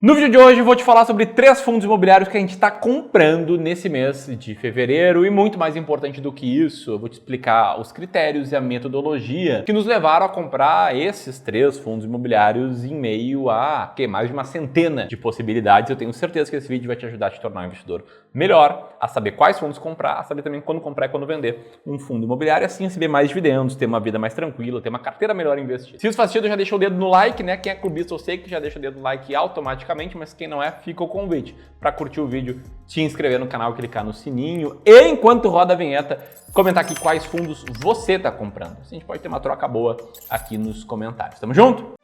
No vídeo de hoje eu vou te falar sobre 3 fundos imobiliários que a gente está comprando nesse mês de fevereiro e muito mais importante do que isso, eu vou te explicar os critérios e a metodologia que nos levaram a comprar esses 3 fundos imobiliários em meio a mais de uma centena de possibilidades. Eu tenho certeza que esse vídeo vai te ajudar a te tornar um investidor melhor, a saber quais fundos comprar, a saber também quando comprar e quando vender um fundo imobiliário, assim receber mais dividendos, ter uma vida mais tranquila, ter uma carteira melhor investida. Se isso faz sentido, já deixa o dedo no like, né? Quem é clubista eu sei que já deixa o dedo no like automaticamente, mas quem não é, fica o convite para curtir o vídeo, te inscrever no canal, clicar no sininho e, enquanto roda a vinheta, comentar aqui quais fundos você está comprando. Assim a gente pode ter uma troca boa aqui nos comentários. Tamo junto?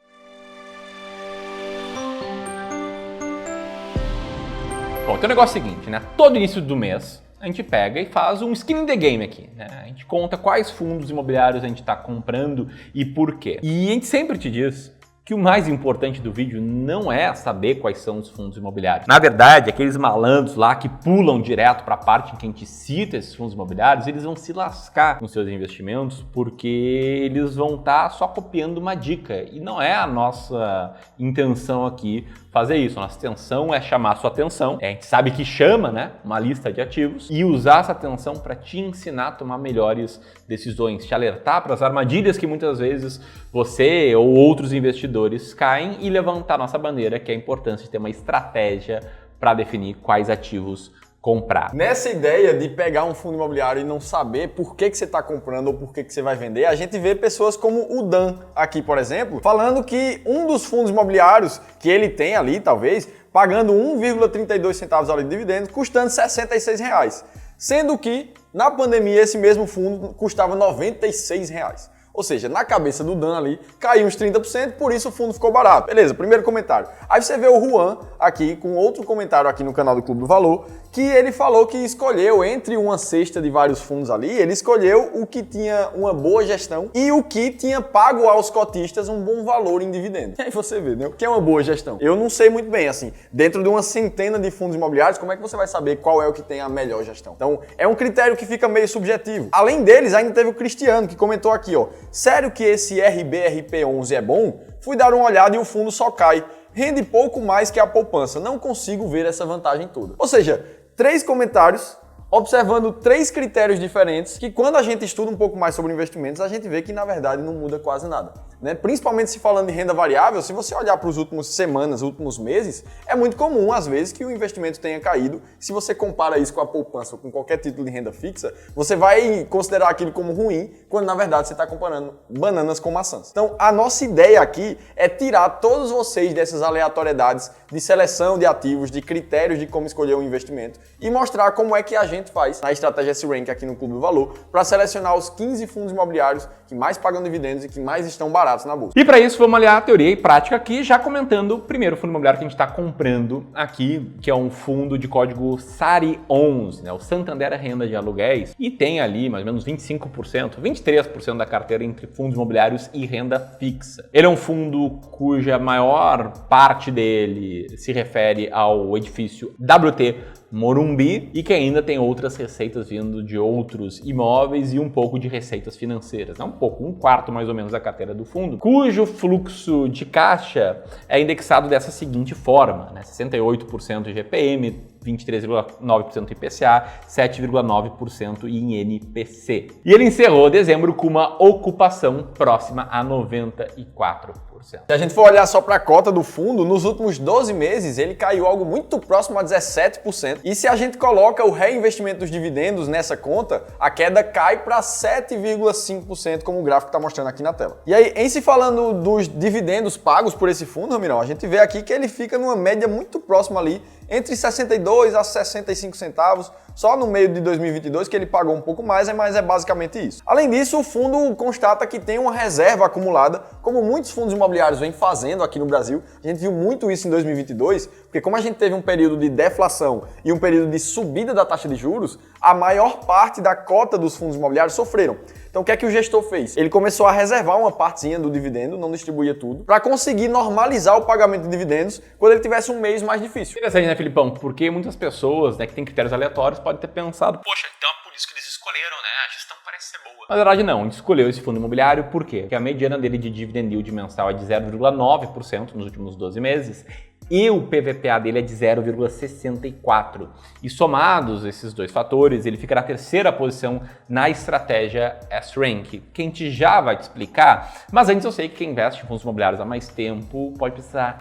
Bom, então o negócio é o seguinte, né? Todo início do mês a gente pega e faz um skin in the game aqui, né? A gente conta quais fundos imobiliários a gente está comprando e por quê. E a gente sempre te diz que o mais importante do vídeo não é saber quais são os fundos imobiliários. Na verdade, aqueles malandros lá que pulam direto para a parte em que a gente cita esses fundos imobiliários, eles vão se lascar nos seus investimentos porque eles vão estar só copiando uma dica. E não é a nossa intenção aqui fazer isso. A nossa intenção é chamar a sua atenção. A gente sabe que chama, né? Uma lista de ativos e usar essa atenção para te ensinar a tomar melhores decisões, te alertar para as armadilhas que muitas vezes você ou outros investidores caem e levantar nossa bandeira, que é a importância de ter uma estratégia para definir quais ativos comprar. Nessa ideia de pegar um fundo imobiliário e não saber por que você está comprando ou por que você vai vender, a gente vê pessoas como o Dan aqui, por exemplo, falando que um dos fundos imobiliários que ele tem ali, talvez, pagando 1,32 centavos ali de dividendos, custando R$ 66, sendo que na pandemia esse mesmo fundo custava R$ 96. Ou seja, na cabeça do Dan ali, caiu uns 30%, por isso o fundo ficou barato. Beleza, primeiro comentário. Aí você vê o Juan aqui, com outro comentário aqui no canal do Clube do Valor, que ele falou que escolheu entre uma cesta de vários fundos ali, ele escolheu o que tinha uma boa gestão e o que tinha pago aos cotistas um bom valor em dividendos. E aí você vê, né? O que é uma boa gestão? Eu não sei muito bem, assim, dentro de uma centena de fundos imobiliários, como é que você vai saber qual é o que tem a melhor gestão? Então, é um critério que fica meio subjetivo. Além deles, ainda teve o Cristiano, que comentou aqui, ó, sério que esse RBRP11 é bom? Fui dar uma olhada e o fundo só cai. Rende pouco mais que a poupança. Não consigo ver essa vantagem toda. Ou seja, 3 comentários observando 3 critérios diferentes que quando a gente estuda um pouco mais sobre investimentos, a gente vê que na verdade não muda quase nada, né? Principalmente se falando de renda variável, se você olhar para os últimos semanas, últimos meses, é muito comum às vezes que o investimento tenha caído. Se você compara isso com a poupança ou com qualquer título de renda fixa, você vai considerar aquilo como ruim, quando na verdade você está comparando bananas com maçãs. Então a nossa ideia aqui é tirar todos vocês dessas aleatoriedades de seleção de ativos, de critérios de como escolher um investimento e mostrar como é que a gente faz na estratégia S-Rank aqui no Clube do Valor para selecionar os 15 fundos imobiliários que mais pagam dividendos e que mais estão baratos na bolsa. E para isso vamos aliar a teoria e prática aqui, já comentando o primeiro fundo imobiliário que a gente está comprando aqui, que é um fundo de código SARI11, né? O Santander Renda de Aluguéis, e tem ali mais ou menos 25%, 23% da carteira entre fundos imobiliários e renda fixa. Ele é um fundo cuja maior parte dele se refere ao edifício WT Morumbi e que ainda tem outras receitas vindo de outros imóveis e um pouco de receitas financeiras, né? Um quarto mais ou menos da carteira do fundo, cujo fluxo de caixa é indexado dessa seguinte forma, né? 68% IGPM, 23,9% IPCA, 7,9% em NPC. E ele encerrou dezembro com uma ocupação próxima a 94%. Se a gente for olhar só para a cota do fundo, nos últimos 12 meses ele caiu algo muito próximo a 17%. E se a gente coloca o reinvestimento dos dividendos nessa conta, a queda cai para 7,5%, como o gráfico está mostrando aqui na tela. E aí, em se falando dos dividendos pagos por esse fundo, Ramirão, a gente vê aqui que ele fica numa média muito próxima ali, entre 62 a 65 centavos, só no meio de 2022 que ele pagou um pouco mais, mas é basicamente isso. Além disso, o fundo constata que tem uma reserva acumulada, como muitos fundos imobiliários vêm fazendo aqui no Brasil. A gente viu muito isso em 2022, porque como a gente teve um período de deflação e um período de subida da taxa de juros, a maior parte da cota dos fundos imobiliários sofreram. Então o que é que o gestor fez? Ele começou a reservar uma partezinha do dividendo, não distribuía tudo, para conseguir normalizar o pagamento de dividendos quando ele tivesse um mês mais difícil. Interessante, né, Filipão? Porque muitas pessoas, né, que têm critérios aleatórios podem ter pensado, poxa, então é por isso que eles escolheram, né? A gestão parece ser boa. Na verdade não, a gente escolheu esse fundo imobiliário por quê? Porque a mediana dele de dividend yield mensal é de 0,9% nos últimos 12 meses e o PVPA dele é de 0,64. E somados esses dois fatores, ele fica na terceira posição na estratégia S-Rank, que a gente já vai te explicar, mas antes eu sei que quem investe em fundos imobiliários há mais tempo pode pensar: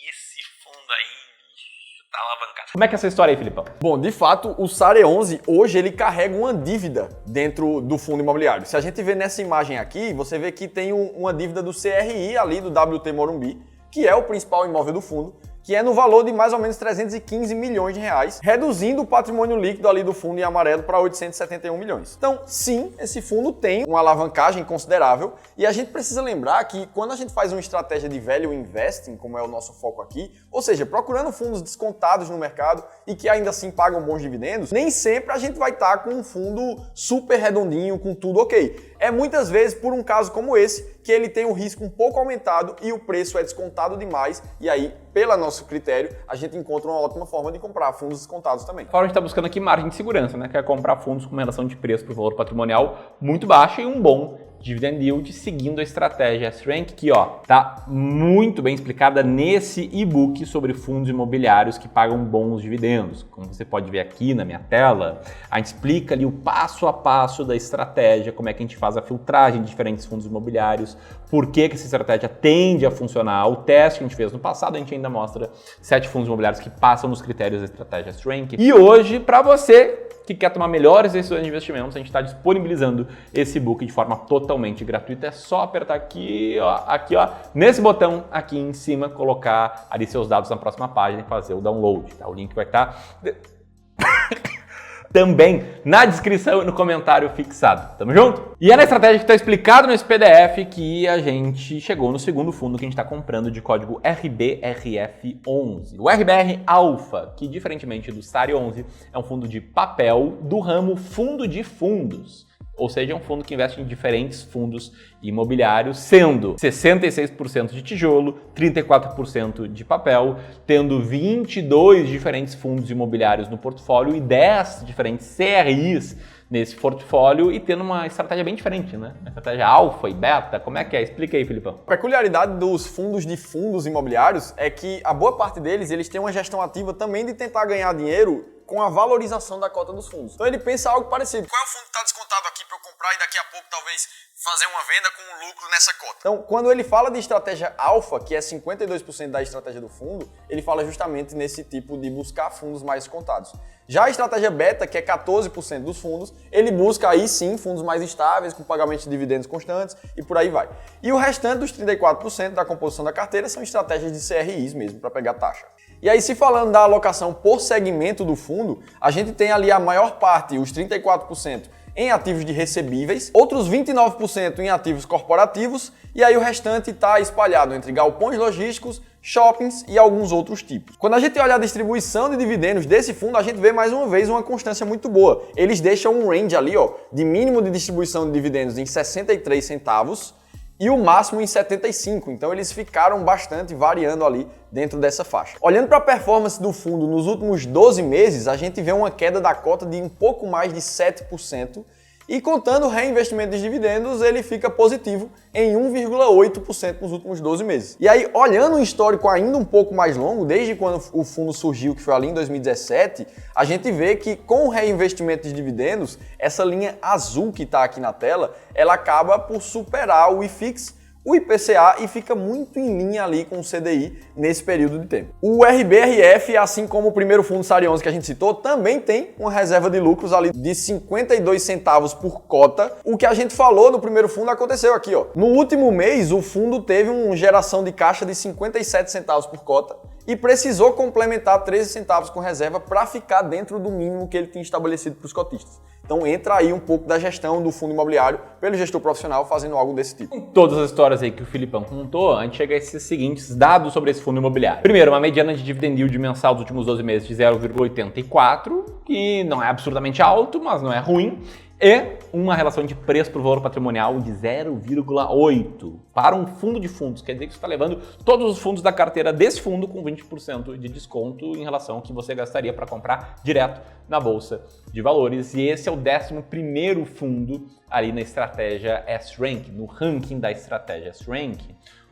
esse fundo aí tá alavancado. Como é que é essa história aí, Filipão? Bom, de fato, o SARE 11 hoje ele carrega uma dívida dentro do fundo imobiliário. Se a gente vê nessa imagem aqui, você vê que tem uma dívida do CRI ali, do WT Morumbi, que é o principal imóvel do fundo, que é no valor de mais ou menos 315 milhões de reais, reduzindo o patrimônio líquido ali do fundo em amarelo para 871 milhões. Então, sim, esse fundo tem uma alavancagem considerável e a gente precisa lembrar que quando a gente faz uma estratégia de value investing, como é o nosso foco aqui, ou seja, procurando fundos descontados no mercado e que ainda assim pagam bons dividendos, nem sempre a gente vai estar com um fundo super redondinho, com tudo ok. É muitas vezes por um caso como esse, que ele tem o risco um pouco aumentado e o preço é descontado demais, e aí, pelo nosso critério, a gente encontra uma ótima forma de comprar fundos descontados também. Fora, a gente está buscando aqui margem de segurança, né? Quer comprar fundos com uma relação de preço por valor patrimonial muito baixa e um bom dividend yield, seguindo a estratégia S-Rank, que tá muito bem explicada nesse e-book sobre fundos imobiliários que pagam bons dividendos. Como você pode ver aqui na minha tela, a gente explica ali o passo a passo da estratégia, como é que a gente faz a filtragem de diferentes fundos imobiliários, por que essa estratégia tende a funcionar. O teste que a gente fez no passado, a gente ainda mostra 7 fundos imobiliários que passam nos critérios da estratégia S-Rank. E hoje, para você que quer tomar melhores decisões de investimentos, a gente está disponibilizando esse e-book de forma totalmente gratuita. É só apertar aqui, nesse botão aqui em cima, colocar ali seus dados na próxima página e fazer o download, tá? O link vai estar também na descrição e no comentário fixado. Tamo junto? E é na estratégia que está explicado nesse PDF que a gente chegou no segundo fundo que a gente está comprando de código RBRF11. O RBR Alpha, que diferentemente do SARE 11, é um fundo de papel do ramo fundo de fundos. Ou seja, é um fundo que investe em diferentes fundos imobiliários, sendo 66% de tijolo, 34% de papel, tendo 22 diferentes fundos imobiliários no portfólio e 10 diferentes CRIs nesse portfólio e tendo uma estratégia bem diferente, né? Uma estratégia alfa e beta. Como é que é? Explica aí, Filipão. A peculiaridade dos fundos de fundos imobiliários é que a boa parte deles, eles têm uma gestão ativa também de tentar ganhar dinheiro com a valorização da cota dos fundos. Então ele pensa algo parecido. Qual é o fundo que está descontado aqui para eu comprar e daqui a pouco talvez fazer uma venda com um lucro nessa cota? Então, quando ele fala de estratégia alfa, que é 52% da estratégia do fundo, ele fala justamente nesse tipo de buscar fundos mais descontados. Já a estratégia beta, que é 14% dos fundos, ele busca aí sim fundos mais estáveis, com pagamento de dividendos constantes e por aí vai. E o restante dos 34% da composição da carteira são estratégias de CRIs mesmo, para pegar taxa. E aí, se falando da alocação por segmento do fundo, a gente tem ali a maior parte, os 34%, em ativos de recebíveis, outros 29% em ativos corporativos, e aí o restante está espalhado entre galpões logísticos, shoppings e alguns outros tipos. Quando a gente olha a distribuição de dividendos desse fundo, a gente vê mais uma vez uma constância muito boa. Eles deixam um range ali, de mínimo de distribuição de dividendos em 63 centavos, e o máximo em 75, então eles ficaram bastante variando ali dentro dessa faixa. Olhando para a performance do fundo nos últimos 12 meses, a gente vê uma queda da cota de um pouco mais de 7%, e contando o reinvestimento dos dividendos, ele fica positivo em 1,8% nos últimos 12 meses. E aí, olhando um histórico ainda um pouco mais longo, desde quando o fundo surgiu, que foi ali em 2017, a gente vê que com o reinvestimento de dividendos, essa linha azul que está aqui na tela, ela acaba por superar o IFIX, o IPCA e fica muito em linha ali com o CDI nesse período de tempo. O RBRF, assim como o primeiro fundo SARE 11 que a gente citou, também tem uma reserva de lucros ali de 52 centavos por cota. O que a gente falou no primeiro fundo aconteceu aqui, No último mês, o fundo teve uma geração de caixa de 57 centavos por cota e precisou complementar 13 centavos com reserva para ficar dentro do mínimo que ele tinha estabelecido para os cotistas. Então entra aí um pouco da gestão do fundo imobiliário pelo gestor profissional fazendo algo desse tipo. Com todas as histórias aí que o Filipão contou, a gente chega a esses seguintes dados sobre esse fundo imobiliário. Primeiro, uma mediana de dividend yield mensal dos últimos 12 meses de 0,84, que não é absurdamente alto, mas não é ruim. E uma relação de preço por valor patrimonial de 0,8 para um fundo de fundos. Quer dizer que você está levando todos os fundos da carteira desse fundo com 20% de desconto em relação ao que você gastaria para comprar direto na Bolsa de Valores. E esse é o 11º fundo ali na estratégia S-Rank, no ranking da estratégia S-Rank.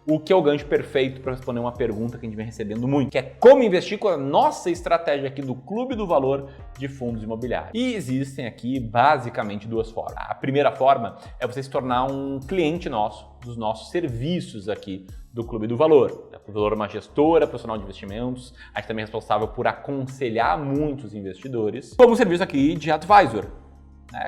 o que é o gancho perfeito para responder uma pergunta que a gente vem recebendo muito, que é como investir com a nossa estratégia aqui do Clube do Valor de Fundos Imobiliários. E existem aqui basicamente duas formas. A primeira forma é você se tornar um cliente nosso, dos nossos serviços aqui do Clube do Valor. O Clube do Valor é uma gestora profissional de investimentos, a gente também é responsável por aconselhar muitos investidores, como serviço aqui de advisor,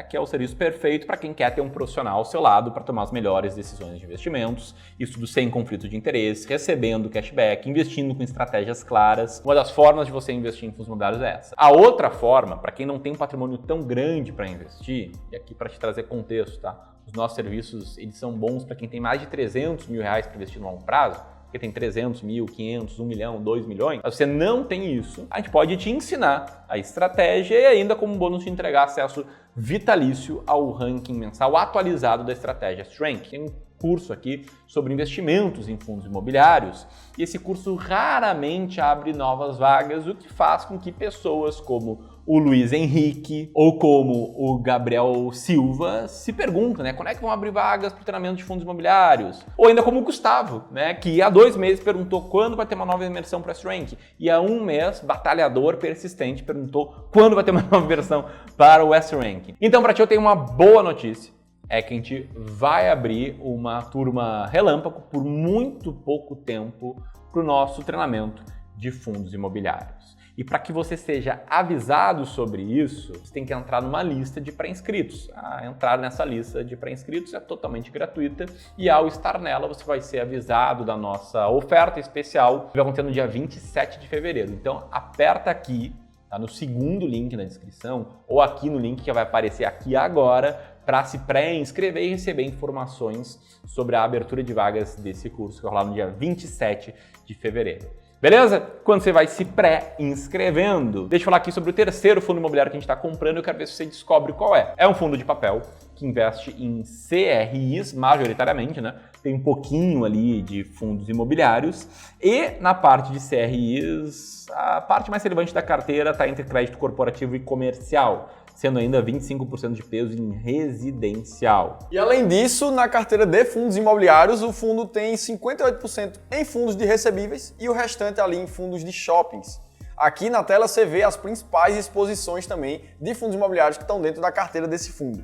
que é o serviço perfeito para quem quer ter um profissional ao seu lado para tomar as melhores decisões de investimentos, isso tudo sem conflito de interesse, recebendo cashback, investindo com estratégias claras. Uma das formas de você investir em fundos imobiliários é essa. A outra forma, para quem não tem um patrimônio tão grande para investir, e aqui para te trazer contexto, tá? Os nossos serviços eles são bons para quem tem mais de 300 mil reais para investir no longo prazo, porque tem 300 mil, 500, 1 milhão, 2 milhões, mas você não tem isso, a gente pode te ensinar a estratégia e ainda como bônus te entregar acesso vitalício ao ranking mensal atualizado da estratégia S-Rank. Tem um curso aqui sobre investimentos em fundos imobiliários e esse curso raramente abre novas vagas, o que faz com que pessoas como o Luiz Henrique ou como o Gabriel Silva se perguntam, quando é que vão abrir vagas para o treinamento de fundos imobiliários? Ou ainda como o Gustavo, que há 2 meses perguntou quando vai ter uma nova imersão para S-Rank e há 1 mês, batalhador persistente, perguntou quando vai ter uma nova versão para o S-Rank. Então, para ti eu tenho uma boa notícia, é que a gente vai abrir uma turma relâmpago por muito pouco tempo para o nosso treinamento de fundos imobiliários. E para que você seja avisado sobre isso, você tem que entrar numa lista de pré-inscritos. Entrar nessa lista de pré-inscritos é totalmente gratuita e ao estar nela você vai ser avisado da nossa oferta especial que vai acontecer no dia 27 de fevereiro. Então aperta aqui, tá, no segundo link na descrição ou aqui no link que vai aparecer aqui agora para se pré-inscrever e receber informações sobre a abertura de vagas desse curso que vai rolar no dia 27 de fevereiro. Beleza? Quando você vai se pré-inscrevendo, deixa eu falar aqui sobre o terceiro fundo imobiliário que a gente está comprando, eu quero ver se você descobre qual é. É um fundo de papel que investe em CRIs, majoritariamente, Tem um pouquinho ali de fundos imobiliários e na parte de CRIs, a parte mais relevante da carteira está entre crédito corporativo e comercial, sendo ainda 25% de peso em residencial. E além disso, na carteira de fundos imobiliários, o fundo tem 58% em fundos de recebíveis e o restante ali em fundos de shoppings. Aqui na tela você vê as principais exposições também de fundos imobiliários que estão dentro da carteira desse fundo.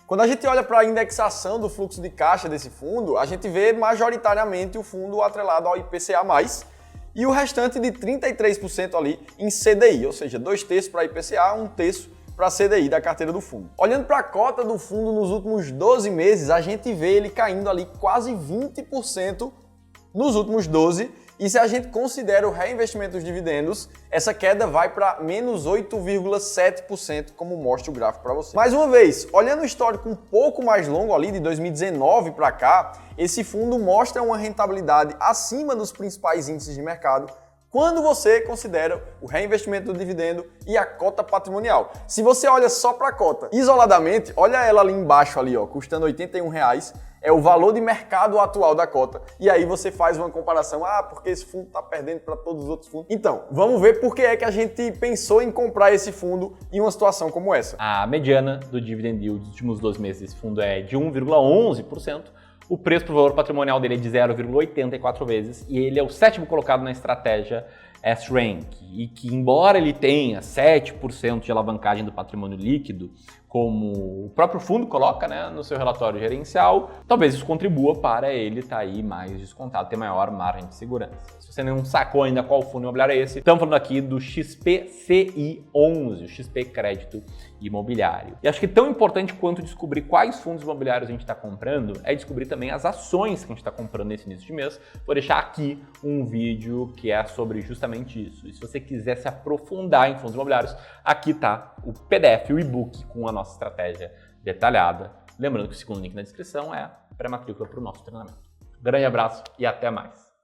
Quando a gente olha para a indexação do fluxo de caixa desse fundo, a gente vê majoritariamente o fundo atrelado ao IPCA+, e o restante de 33% ali em CDI, ou seja, 2/3 para IPCA, 1/3 para a CDI da carteira do fundo. Olhando para a cota do fundo nos últimos 12 meses, a gente vê ele caindo ali quase 20% nos últimos 12, e se a gente considera o reinvestimento dos dividendos, essa queda vai para menos 8,7%, como mostra o gráfico para você. Mais uma vez, olhando o histórico um pouco mais longo ali, de 2019 para cá, esse fundo mostra uma rentabilidade acima dos principais índices de mercado, quando você considera o reinvestimento do dividendo e a cota patrimonial. Se você olha só para a cota isoladamente, olha ela ali embaixo, ali, custando R$ 81,00, é o valor de mercado atual da cota. E aí você faz uma comparação, porque esse fundo está perdendo para todos os outros fundos. Então, vamos ver por que é que a gente pensou em comprar esse fundo em uma situação como essa. A mediana do dividend yield dos últimos 12 meses desse fundo é de 1,11%. O preço por valor patrimonial dele é de 0,84 vezes e ele é o 7º colocado na estratégia S-Rank. E que, embora ele tenha 7% de alavancagem do patrimônio líquido, como o próprio fundo coloca no seu relatório gerencial, talvez isso contribua para ele estar aí mais descontado, ter maior margem de segurança. Se você não sacou ainda qual fundo imobiliário é esse, estamos falando aqui do XPCI11, o XP Crédito Imobiliário. E acho que tão importante quanto descobrir quais fundos imobiliários a gente está comprando é descobrir também as ações que a gente está comprando nesse início de mês. Vou deixar aqui um vídeo que é sobre justamente isso. E se você quiser se aprofundar em fundos imobiliários, aqui está o PDF, o e-book com a nossa estratégia detalhada. Lembrando que o segundo link na descrição é a pré-matrícula para o nosso treinamento. Grande abraço e até mais!